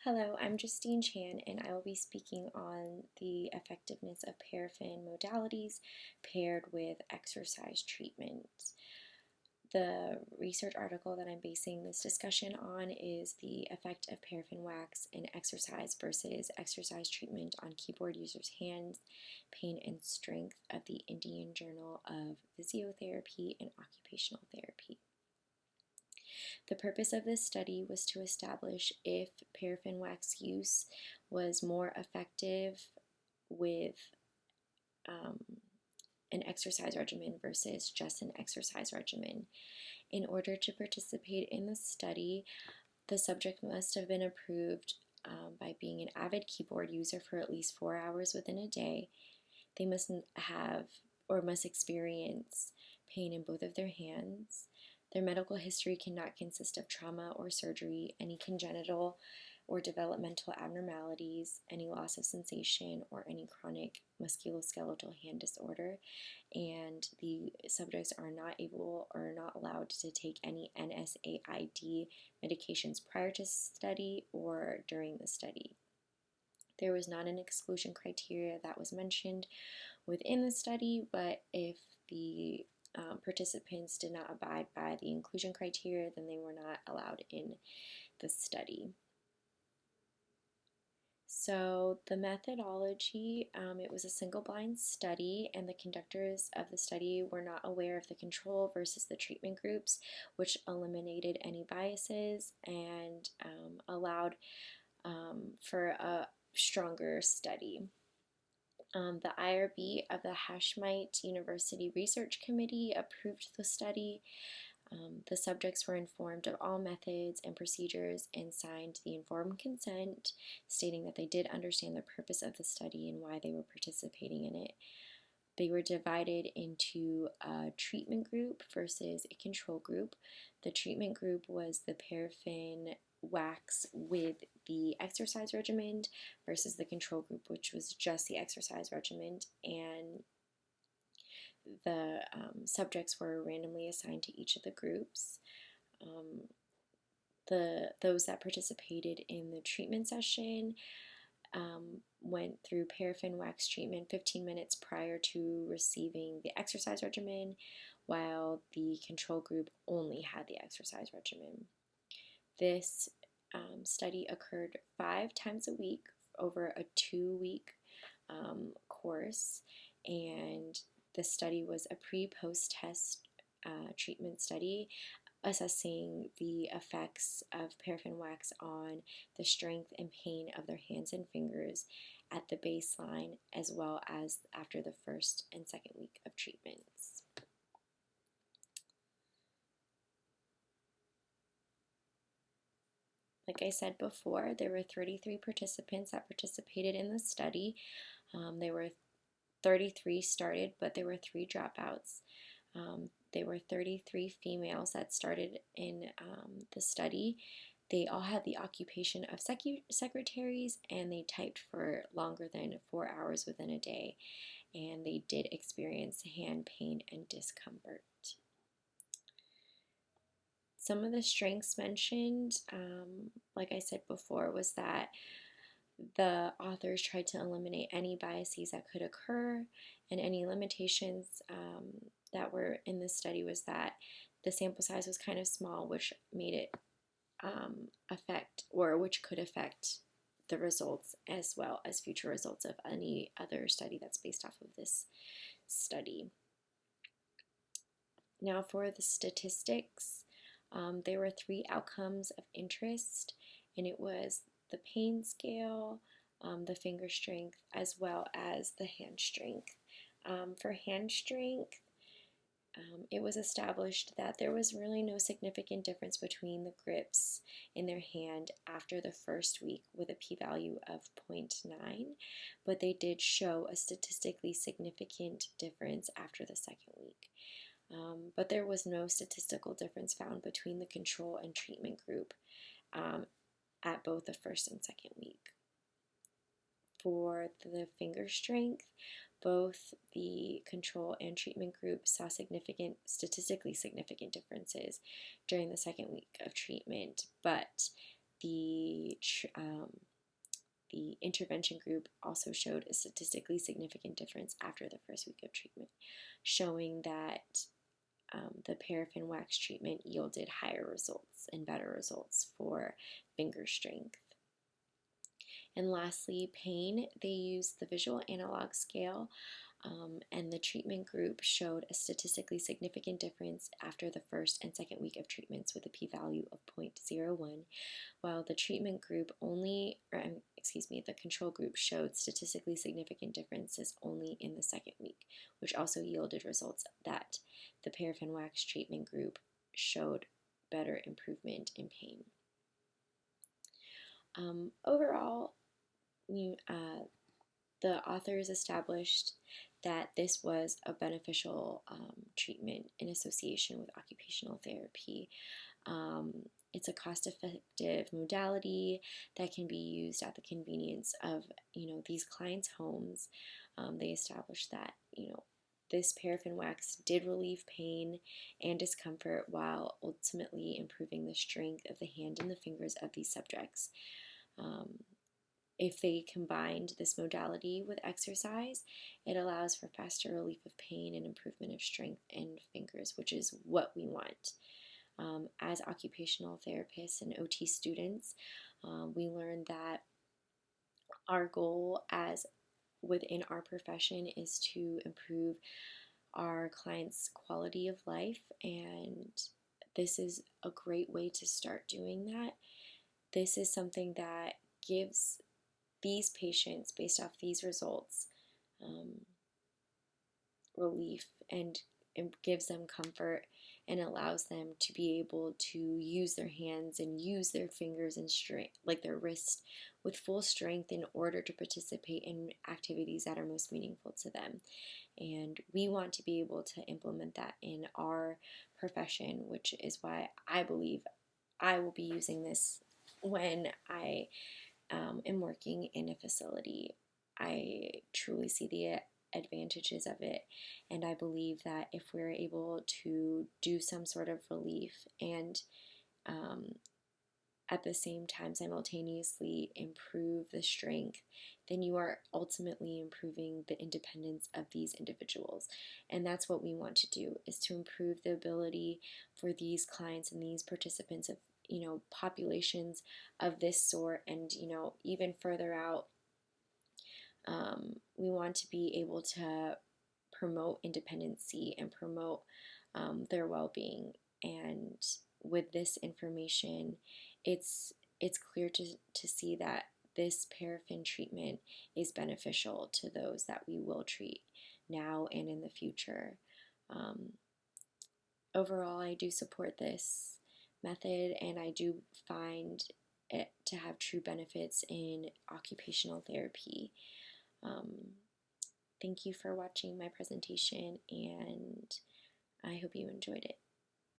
Hello, I'm Justine Chan, and I will be speaking on the effectiveness of paraffin modalities paired with exercise treatment. The research article that I'm basing this discussion on is the effect of paraffin wax in exercise versus exercise treatment on keyboard users' hands, pain, and strength of the Indian Journal of Physiotherapy and Occupational Therapy. The purpose of this study was to establish if paraffin wax use was more effective with an exercise regimen versus just an exercise regimen. In order to participate in the study, the subject must have been approved by being an avid keyboard user for at least 4 hours within a day. They must have or must experience pain in both of their hands. Their medical history cannot consist of trauma or surgery, any congenital or developmental abnormalities, any loss of sensation, or any chronic musculoskeletal hand disorder. And the subjects are not able or not allowed to take any NSAID medications prior to study or during the study. There was not an exclusion criteria that was mentioned within the study, but if the participants did not abide by the inclusion criteria, then they were not allowed in the study. So the methodology, it was a single-blind study, and the conductors of the study were not aware of the control versus the treatment groups, which eliminated any biases and allowed for a stronger study. The IRB of the Hashemite University Research Committee approved the study. The subjects were informed of all methods and procedures and signed the informed consent, stating that they did understand the purpose of the study and why they were participating in it. They were divided into a treatment group versus a control group. The treatment group was the paraffin wax with the exercise regimen versus the control group, which was just the exercise regimen, and the subjects were randomly assigned to each of the groups. Those that participated in the treatment session went through paraffin wax treatment 15 minutes prior to receiving the exercise regimen, while the control group only had the exercise regimen. This study occurred 5 times a week over a 2-week course, and the study was a pre-post test treatment study assessing the effects of paraffin wax on the strength and pain of their hands and fingers at the baseline, as well as after the first and second week of treatments. Like I said before, there were 33 participants that participated in the study. There were 33 started, but there were 3 dropouts. There were 33 females that started in the study. They all had the occupation of secretaries, and they typed for longer than 4 hours within a day, and they did experience hand pain and discomfort. Some of the strengths mentioned, like I said before, was that the authors tried to eliminate any biases that could occur, and any limitations that were in this study was that the sample size was kind of small, which made it which could affect the results as well as future results of any other study that's based off of this study. Now for the statistics, there were 3 outcomes of interest, and it was the pain scale, the finger strength, as well as the hand strength. For hand strength, it was established that there was really no significant difference between the grips in their hand after the first week with a p-value of 0.9, but they did show a statistically significant difference after the second week. But there was no statistical difference found between the control and treatment group at both the first and second week. For the finger strength, both the control and treatment group saw statistically significant differences during the second week of treatment, but the the intervention group also showed a statistically significant difference after the first week of treatment, showing that the paraffin wax treatment yielded higher results and better results for finger strength. And lastly, pain. They used the visual analog scale, and the treatment group showed a statistically significant difference after the first and second week of treatments with a p-value of 0.01, while the treatment group the control group showed statistically significant differences only in the second week, which also yielded results that the paraffin wax treatment group showed better improvement in pain. Overall, the authors established that this was a beneficial treatment in association with occupational therapy. It's a cost-effective modality that can be used at the convenience of these clients' homes. They established that this paraffin wax did relieve pain and discomfort while ultimately improving the strength of the hand and the fingers of these subjects. If they combined this modality with exercise, it allows for faster relief of pain and improvement of strength in fingers, which is what we want. As occupational therapists and OT students, we learned that our goal within our profession is to improve our clients' quality of life, and this is a great way to start doing that. This is something that gives these patients, based off these results, relief and gives them comfort and allows them to be able to use their hands and use their fingers and strength, like their wrists, with full strength in order to participate in activities that are most meaningful to them. And we want to be able to implement that in our profession, which is why I believe I will be using this when I am working in a facility. I truly see the advantages of it, and I believe that if we're able to do some sort of relief and at the same time simultaneously improve the strength, then you are ultimately improving the independence of these individuals. And that's what we want to do, is to improve the ability for these clients and these participants of populations of this sort, and even further out. We want to be able to promote independency and promote their well-being. And with this information, it's clear to see that this paraffin treatment is beneficial to those that we will treat now and in the future. Overall, I do support this method, and I do find it to have true benefits in occupational therapy. Thank you for watching my presentation, and I hope you enjoyed it.